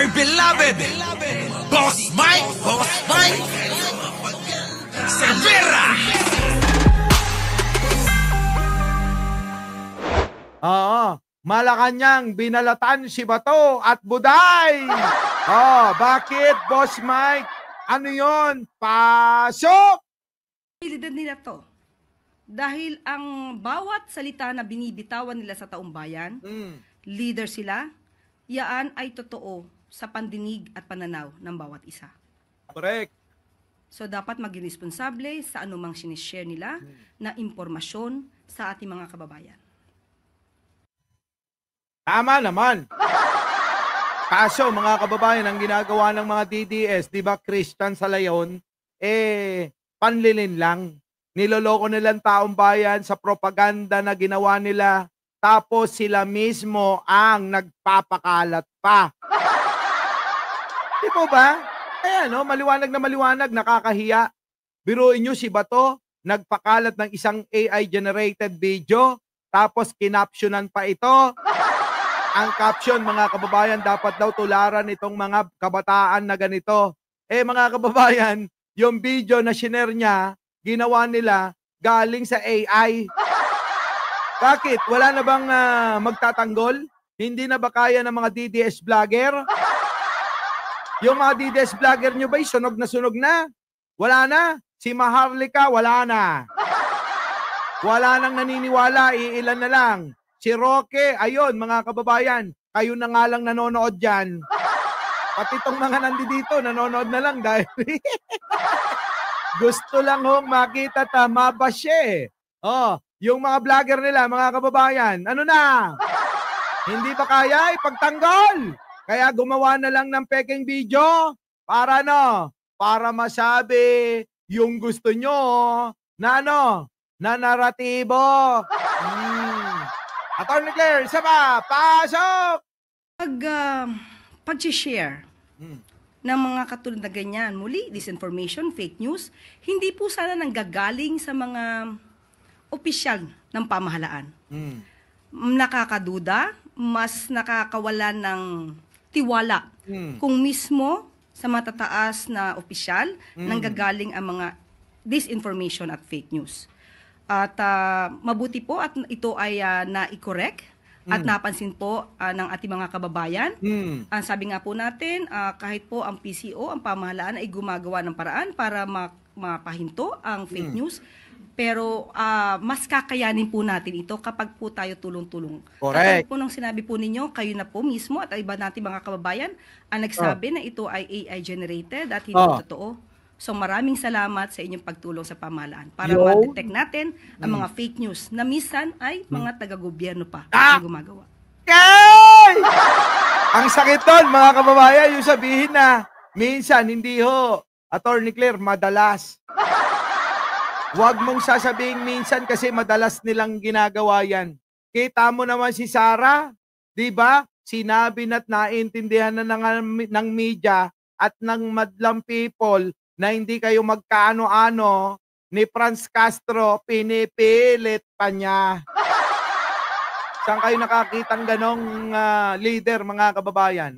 my beloved Boss Mike Cervera. Oo, Malacanang, binalatan si Bato at Buday. Bakit, Boss Mike? Ano yon? Pasok! Abilidad nila to. Dahil ang bawat salita na binibitawan nila sa taong bayan, leader sila, yaan ay totoo sa pandinig at pananaw ng bawat isa. Correct. So dapat maging responsable sa anumang sinishare nila na impormasyon sa ating mga kababayan. Tama naman. Kaso, mga kababayan, ang ginagawa ng mga DDS, di ba, Christian sa Layon, panlilin lang. Niloloko nilang taong bayan sa propaganda na ginawa nila, tapos sila mismo ang nagpapakalat pa. Di po ba? Kaya maliwanag na maliwanag, nakakahiya. Biruin nyo si Bato, nagpakalat ng isang AI-generated video, tapos kinaptionan pa ito. Ang caption, mga kababayan, dapat daw tularan itong mga kabataan na ganito. Mga kababayan, yung video na share niya, ginawa nila galing sa AI. Bakit? Wala na bang magtatanggol? Hindi na ba kaya ng mga DDS vlogger? Yung mga DDS vlogger nyo ba'y sunog na sunog na? Wala na? Si Maharlika, wala na. Wala nang naniniwala, iilan na lang. Si Roque, ayun, mga kababayan, kayo na nga lang nanonood dyan. Pati itong mga nandito, nanonood na lang dahil gusto lang hong makita mabashe. Yung mga vlogger nila, mga kababayan, ano na? Hindi ba kaya ipagtanggol? Kaya gumawa na lang ng peking video para para masabi yung gusto nyo na na naratibo. Attorney Claire, isa pa, pasok! Pag-share ng mga katulad na ganyan, muli, disinformation, fake news, hindi po sana nanggagaling sa mga opisyal ng pamahalaan. Nakakaduda, mas nakakawala ng tiwala kung mismo sa matataas na opisyal nanggagaling ang mga disinformation at fake news. At mabuti po at ito ay na-correct at napansin po ng ating mga kababayan. Ang sabi nga po natin, kahit po ang PCO, ang pamahalaan ay gumagawa ng paraan para mapahinto ang fake news, pero mas kakayanin po natin ito kapag po tayo tulong-tulong. Correct. Kapag po nung sinabi po ninyo, kayo na po mismo at iba natin mga kababayan ang nagsabi na ito ay AI generated at hindi totoo. So maraming salamat sa inyong pagtulong sa pamahalaan para ma-detect natin ang mga fake news na minsan ay mga taga-gobyerno pa ang gumagawa. Okay! Ang sakit doon, mga kababayan, yung sabihin na minsan, hindi ho, Attorney Claire, madalas. Huwag mong sasabihin minsan kasi madalas nilang ginagawa yan. Kita mo naman si Sarah, di ba? Sinabi na't naintindihan na ng media at ng madlang people na hindi kayo magkaano-ano, ni Franz Castro, pinipilit pa niya. Saan kayo nakakitang ganong leader, mga kababayan?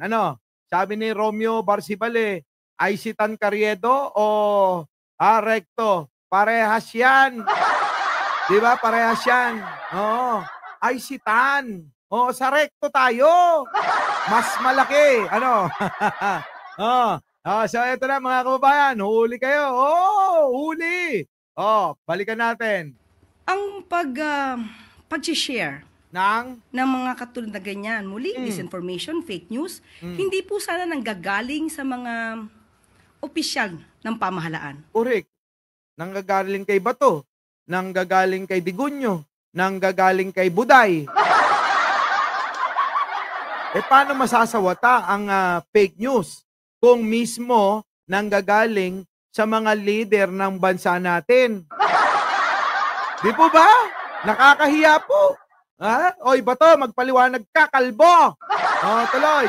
Sabi ni Romeo Barcibale, Aisitan Carriedo o Recto? Parehas yan. Di ba? Parehas yan. Oo. Aisitan. Sa Recto tayo. Mas malaki. So ito na, mga kababayan, huli kayo. Huli. Balikan natin. Ang pag-share ng mga katulad na ganyan, muli, disinformation, fake news, hindi po sana nanggagaling sa mga opisyal ng pamahalaan. Correct. Nanggagaling kay Bato, nanggagaling kay Digunyo, nanggagaling kay Buday. Paano masasawata ang fake news kung mismo nanggagaling sa mga leader ng bansa natin? Di po ba? Nakakahiya po. Oy, Bato, magpaliwanag ka, kalbo. Tuloy.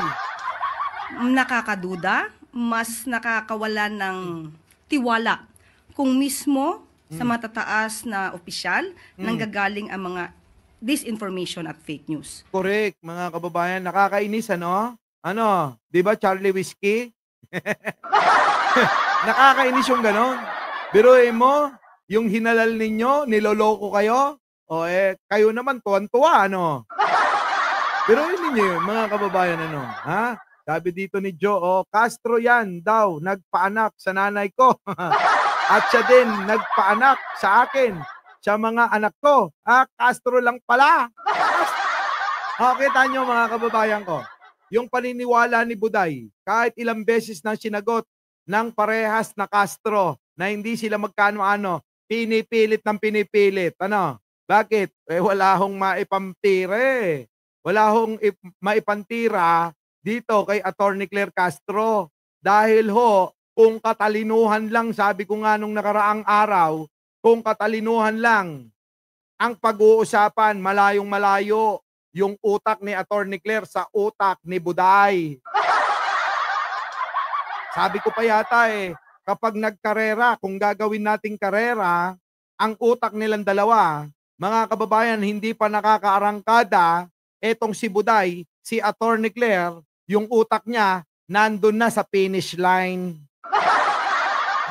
Nakakaduda, mas nakakawala ng tiwala kung mismo sa matataas na opisyal nanggagaling ang mga disinformation at fake news. Correct, mga kababayan. Nakakainis, Ano, 'di ba Charlie Whiskey? Nakakainis yung gano'n. Biruin mo, yung hinalal ninyo, niloloko kayo, o kayo naman tuwan-tuwa, ano? Biruin ninyo yun, mga kababayan, ano? Ha? Sabi dito ni Joe, Castro yan daw, nagpaanak sa nanay ko. At siya din, nagpaanak sa akin, sa mga anak ko. Castro lang pala. Kita nyo, mga kababayan ko, yung paniniwala ni Buday, kahit ilang beses na sinagot ng parehas na Castro na hindi sila magkano-ano, pinipilit ng pinipilit. Ano? Bakit? Wala hong maipampire. Wala hong maipantira dito kay Attorney Claire Castro. Dahil kung katalinuhan lang, sabi ko nga nung nakaraang araw, kung katalinuhan lang ang pag-uusapan, malayong malayo yung utak ni Attorney Claire sa utak ni Buday. Sabi ko pa yata kapag nagkarera, kung gagawin nating karera, ang utak nilang dalawa, mga kababayan, hindi pa nakakaarangkada, etong si Buday, si Attorney Claire, yung utak niya, nandun na sa finish line.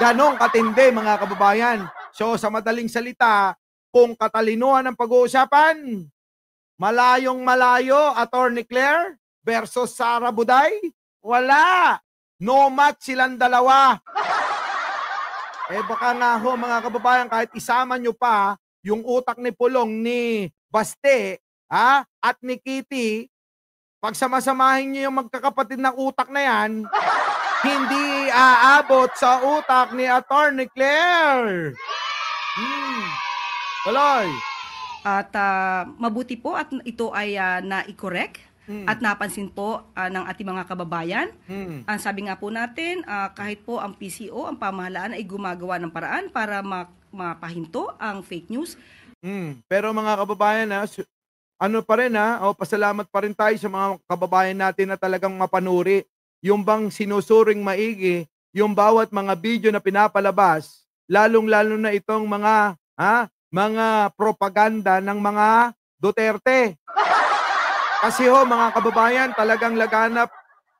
Ganong katindi, mga kababayan. So, sa madaling salita, kung katalinuhan ang pag-uusapan, malayong malayo, Attorney Claire versus Sara Buday, wala. No match silang dalawa. Baka nga mga kababayan, kahit isama nyo pa yung utak ni Pulong, ni Baste, at ni Kitty, pagsamasamahin nyo yung magkakapatid na utak na yan, hindi aabot sa utak ni Attorney Claire. Tuloy. At mabuti po at ito ay na-correct at napansin po ng ating mga kababayan. Ang sabi nga po natin, kahit po ang PCO, ang pamahalaan ay gumagawa ng paraan para mapahinto ang fake news. Pero mga kababayan, ano pa rin pasalamat pa rin tayo sa mga kababayan natin na talagang mapanuri. Yung bang sinusuring maigi, yung bawat mga video na pinapalabas, lalong-lalo na itong mga propaganda ng mga Duterte. Kasi mga kababayan, talagang laganap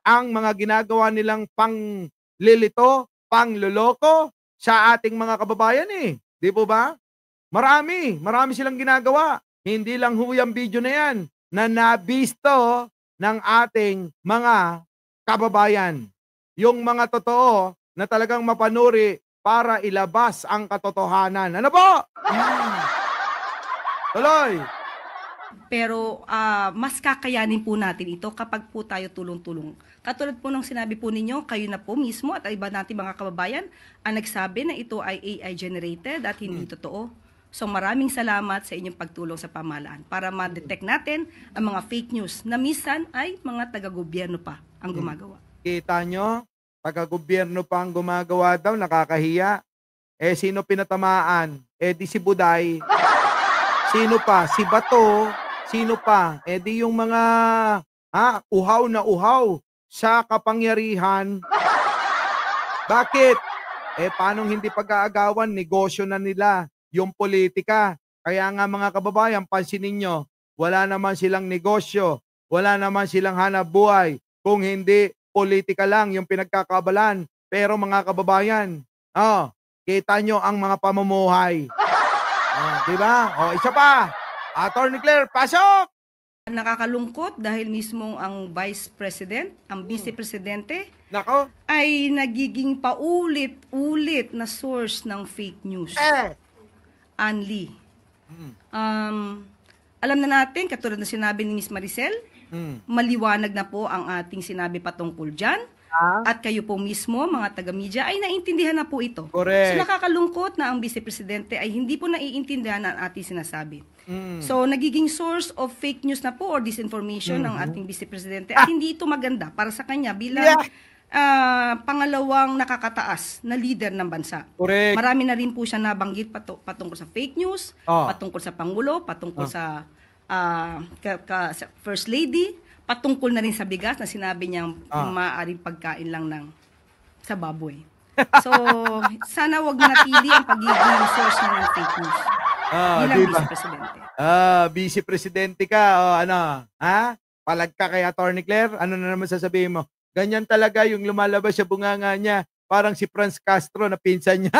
ang mga ginagawa nilang panglilito, pangloloko sa ating mga kababayan Di po ba? Marami silang ginagawa. Hindi lang yung video na yan na nabisto ng ating mga kababayan. Yung mga totoo na talagang mapanuri para ilabas ang katotohanan. Ano po? Tuloy. Pero mas kakayanin po natin ito kapag po tayo tulong-tulong. Katulad po ng sinabi po ninyo, kayo na po mismo at iba natin mga kababayan ang nagsabi na ito ay AI generated at hindi totoo. So maraming salamat sa inyong pagtulong sa pamahalaan para ma-detect natin ang mga fake news na minsan ay mga taga-gobyerno pa ang gumagawa. Kita nyo? Taga-gobyerno pa ang gumagawa daw, nakakahiya. Sino pinatamaan? Di si Buday. Sino pa? Si Bato. Sino pa? Di yung mga uhaw na uhaw sa kapangyarihan. Bakit? Paano hindi pag-aagawan? Negosyo na nila yung politika. Kaya nga mga kababayan, pansinin nyo, wala naman silang negosyo, wala naman silang hanap buhay, kung hindi politika lang yung pinagkakabalan. Pero mga kababayan, kita nyo ang mga pamumuhay. Diba? Isa pa. Attorney Claire, pasok! Nakakalungkot dahil mismo ang Vice President, ang Vice Presidente, Nako. ay nagiging paulit-ulit na source ng fake news. Anli. Alam na natin, katulad na sinabi ni Miss Maricel, maliwanag na po ang ating sinabi patungkol dyan. At kayo po mismo, mga taga-media, ay naintindihan na po ito. Correct. So nakakalungkot na ang Vice Presidente ay hindi po naiintindihan ang ating sinasabi. So nagiging source of fake news na po or disinformation ng ating Vice Presidente at hindi ito maganda para sa kanya bilang pangalawang nakakataas na leader ng bansa. Correct. Marami na rin po siya nabanggit patungkol sa fake news, patungkol sa Pangulo, patungkol sa First Lady, patungkol na rin sa bigas na sinabi niyang maaaring pagkain lang sa baboy. So, sana wag manatili ang pagiging source ng fake news. Bilang diba? Vice Presidente. Vice Presidente ka, Palag ka kay Attorney Claire, ano na naman sasabihin mo? Ganyan talaga yung lumalabas sa bunganga niya. Parang si Franz Castro na pinsan niya.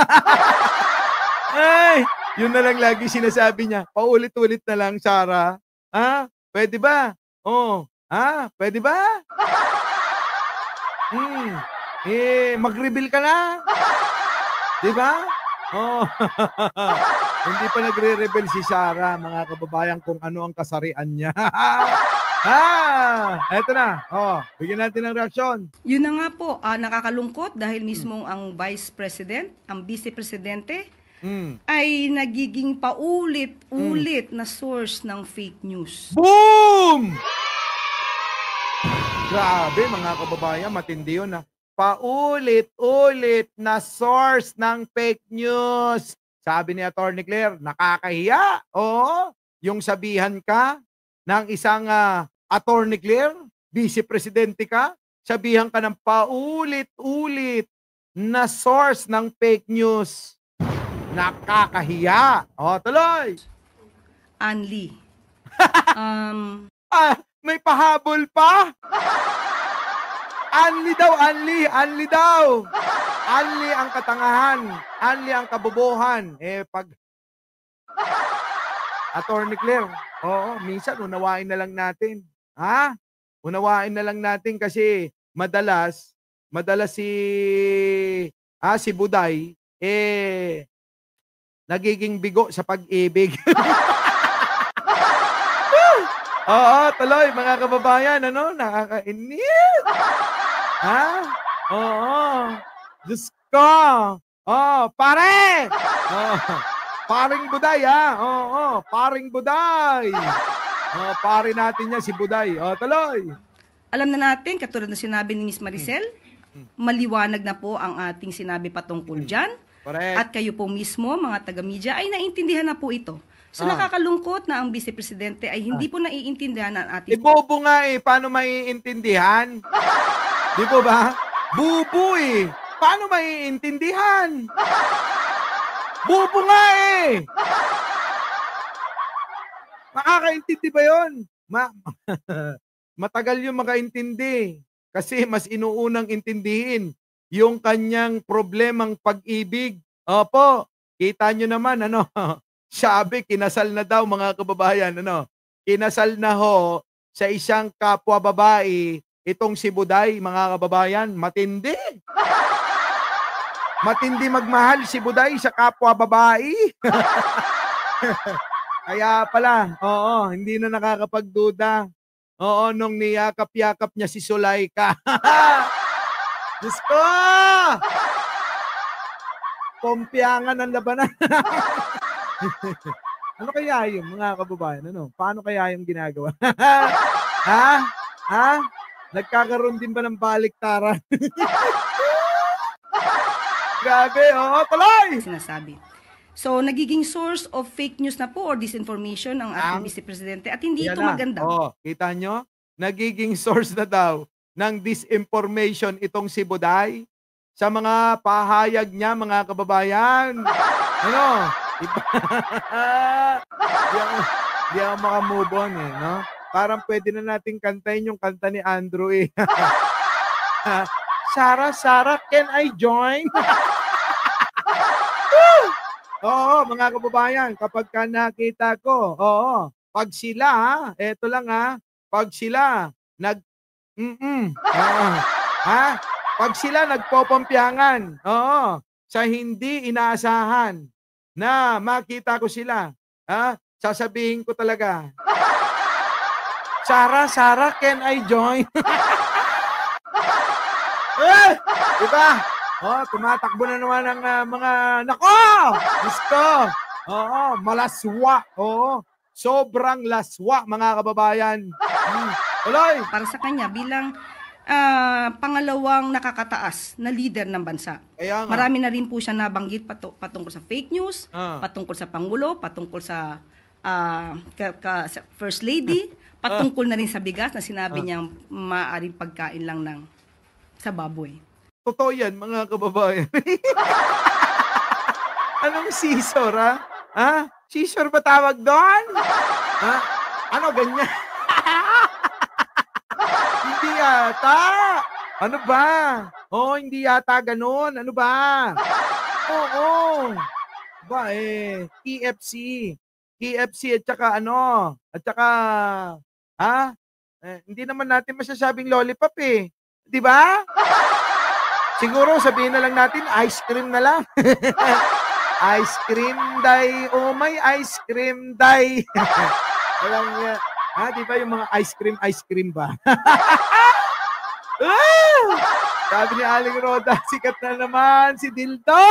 Ay, yun na lang lagi sinasabi niya. Paulit-ulit na lang, Sarah. Ha? Pwede ba? Oh, ha? Pwede ba? Mag-reveal ka na. Di ba? Oh. Hindi pa nagre-reveal si Sarah, mga kababayan, kung ano ang kasarian niya. Eto na. Oh, bigyan natin ng reaksyon. Yun na nga po, nakakalungkot dahil mismo ang Vice President, ang Vice Presidente, ay nagiging paulit-ulit na source ng fake news. Boom! Grabe, mga kababayan, matindi yun, ha. Paulit-ulit na source ng fake news. Sabi ni Attorney Claire, nakakahiya. Oo, yung sabihan ka ng isang Attorney Claire, Vice Presidente ka, sabihan ka ng paulit-ulit na source ng fake news. Nakakahiya. O, tuloy. Anli. May pahabol pa? Anli daw, Anli. Anli daw. Anli ang katangahan. Anli ang kabobohan. Pag Attorney Claire, oo, minsan unawain na lang natin. Ha? Unawain na lang natin kasi madalas si Buday, nagiging bigo sa pag-ibig. Oo, tuloy, mga kababayan, ano? Nakakainis. Ha? Oo. Diyos ko. Oh, pare! Oh, paring Buday, ha? Oo, paring Buday. Oh, pare natin yan, si Buday. Oh, tuloy. Alam na natin, katulad na sinabi ni Miss Maricel, maliwanag na po ang ating sinabi patungkol dyan. Correct. At kayo po mismo, mga taga-media, ay naintindihan na po ito. So nakakalungkot na ang Vice Presidente ay hindi po naiintindihan ng ating... Bobo nga paano maiintindihan? Di po ba? Bubo paano maiintindihan? Bubo nga Makakaintindi ba yun? Matagal yung makaintindi. Kasi mas inuunang intindihin yung kanyang problemang pag-ibig. Opo, kita nyo naman, ano, sabi, kinasal na daw, mga kababayan, ano, kinasal na ho sa isang kapwa babae, itong si Buday, mga kababayan, matindi. Matindi magmahal si Buday sa kapwa babae. Kaya pala, oo, hindi na nakakapagduda. Oo, nung niyakap-yakap niya si Sulaika. Diyos ko! Pompiangan ang labanan. Ano kaya yung mga kababayan? Ano? Paano kaya yung ginagawa? Ha? Nagkakaroon din ba ng baliktaran? Grabe, tuloy! Sinasabi. So, nagiging source of fake news na po or disinformation ang ating Vice Presidente at hindi ito maganda. Kita nyo? Nagiging source na daw ng disinformation itong si Buday sa mga pahayag niya, mga kababayan. Ano? Di ako makamove on no? Parang pwede na natin kantahin yung kanta ni Andrew Sarah, can I join? Oo, mga kababayan, kapag ka nakita ko, pag sila, eto lang pag sila pag sila nagpopompyangan, sa hindi inaasahan na makita ko sila, sasabihin ko talaga, Sarah, can I join? Diba? Tumatakbo na naman ang mga, nako! Diyos ko! Malaswa. Sobrang laswa, mga kababayan. Tuloy! Para sa kanya bilang pangalawang nakakataas na leader ng bansa. Marami na rin po siya nabanggit patungkol sa fake news, patungkol sa Pangulo, patungkol sa First Lady, patungkol na rin sa bigas na sinabi niyang maaaring pagkain lang sa baboy. Totoo yan, mga kababayan. Anong scissor, Scissor ba tawag doon? Ano, ganyan? yata. Ano ba? Oo, hindi yata ganun. Ano ba? Oo. Ba KFC. KFC at saka ano? At saka, hindi naman natin masasabing lollipop eh. Di ba? Siguro sabihin na lang natin, ice cream na lang. Ice cream day. Oh, may ice cream day. Alam niya. Di ba yung mga ice cream ba? Sabi ni Aling Roda, sikat na naman si Dildo.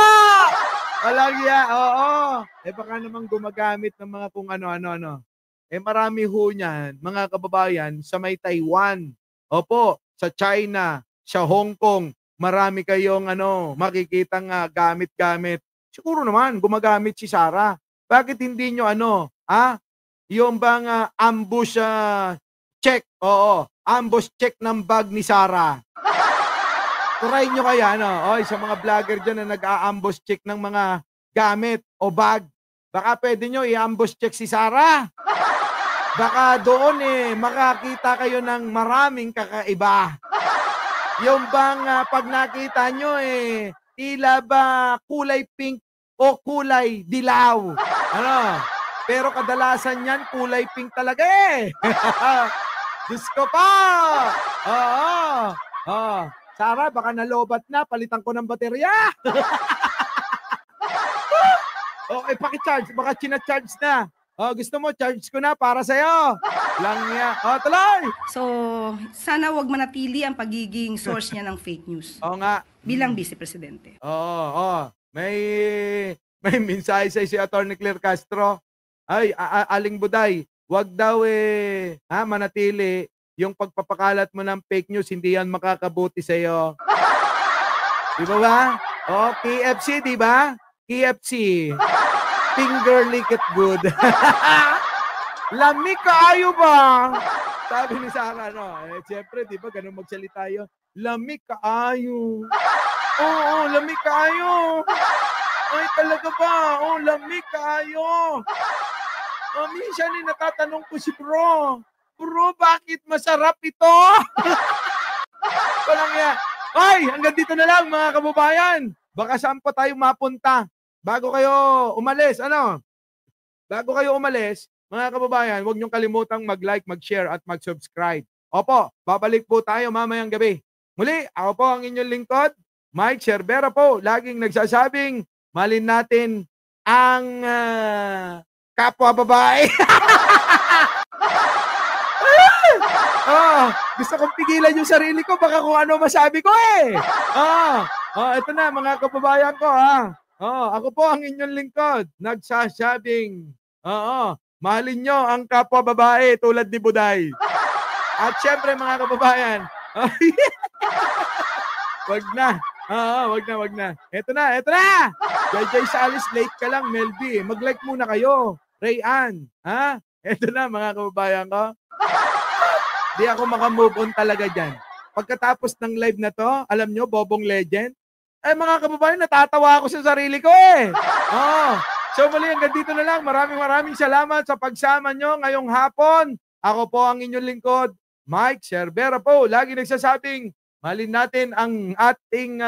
Walang ya, oo. Baka naman gumagamit ng mga kung ano-ano. Marami ho niyan, mga kababayan, sa may Taiwan. Opo, sa China, sa Hong Kong, marami kayong makikitang gamit-gamit. Siguro naman, gumagamit si Sarah. Bakit hindi nyo yung bang ambush check? Oo, ambush check ng bag ni Sarah. Try nyo kaya, sa mga vlogger dyan na nag-a-ambush check ng mga gamit o bag. Baka pwede nyo i-ambush check si Sarah. Baka doon makakita kayo ng maraming kakaiba. Yung bang pag nakita nyo tila ba kulay pink o kulay dilaw. Pero kadalasan yan kulay pink talaga Diyos ko pa! Oo. Sarah, baka nalobat na. Palitan ko ng baterya. Okay, paki-charge. Baka china-charge na. Gusto mo, charge ko na para sa'yo. Lang niya. Tuloy! So, sana wag manatili ang pagiging source niya ng fake news. Oo nga. Bilang Vice Presidente. Oo. May mensahe sa si Atty. Claire Castro. Ay, Aling Buday, wag daw manatili. Yung pagpapakalat mo ng fake news, hindi yan makakabuti sa'yo. Di ba? KFC, di ba? KFC. Finger lick it good. Lamig kaayo ba? Sabi ni Sarah, siyempre, di ba, ganun magsalita yun. Lamig kaayo. Oo, lamig kaayo. Ay, talaga ba? Lamig kaayo. Minsan natatanong ko si bro, bakit masarap ito? Walang yan. Ay, hanggang dito na lang mga kababayan. Baka saan pa tayo mapunta bago kayo umalis. Bago kayo umalis, mga kababayan, huwag niyong kalimutang mag-like, mag-share at mag-subscribe. Opo, babalik po tayo mamayang gabi. Muli, ako po ang inyong lingkod, Mike Cervera po, laging nagsasabing, malin natin ang kapwa babae. Gusto kong pigilan yung sarili ko, baka kung ano masabi ko ito na mga kababayan ko ako po ang inyong lingkod, nagsasabing, mahalin nyo ang kapwa babae tulad ni Buday. At syempre mga kababayan, wag na. Wag na. Ito na. Jay Salis, late ka lang, Melby. Mag-like muna kayo. Rayan, Ito na mga kababayan ko. Di ako makamove on talaga dyan. Pagkatapos ng live na to, alam nyo, Bobong Legend, mga kababayan, natatawa ako sa sarili ko So muli, hanggang dito na lang. Maraming salamat sa pagsama nyo ngayong hapon. Ako po ang inyong lingkod, Mike Cervera po. Lagi nagsasabing, mahalin natin ang ating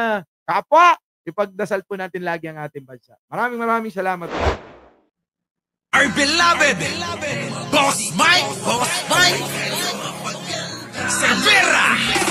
kapwa. Ipagdasal po natin lagi ang ating bansa. Maraming salamat. Our beloved Boss Mike Cervera.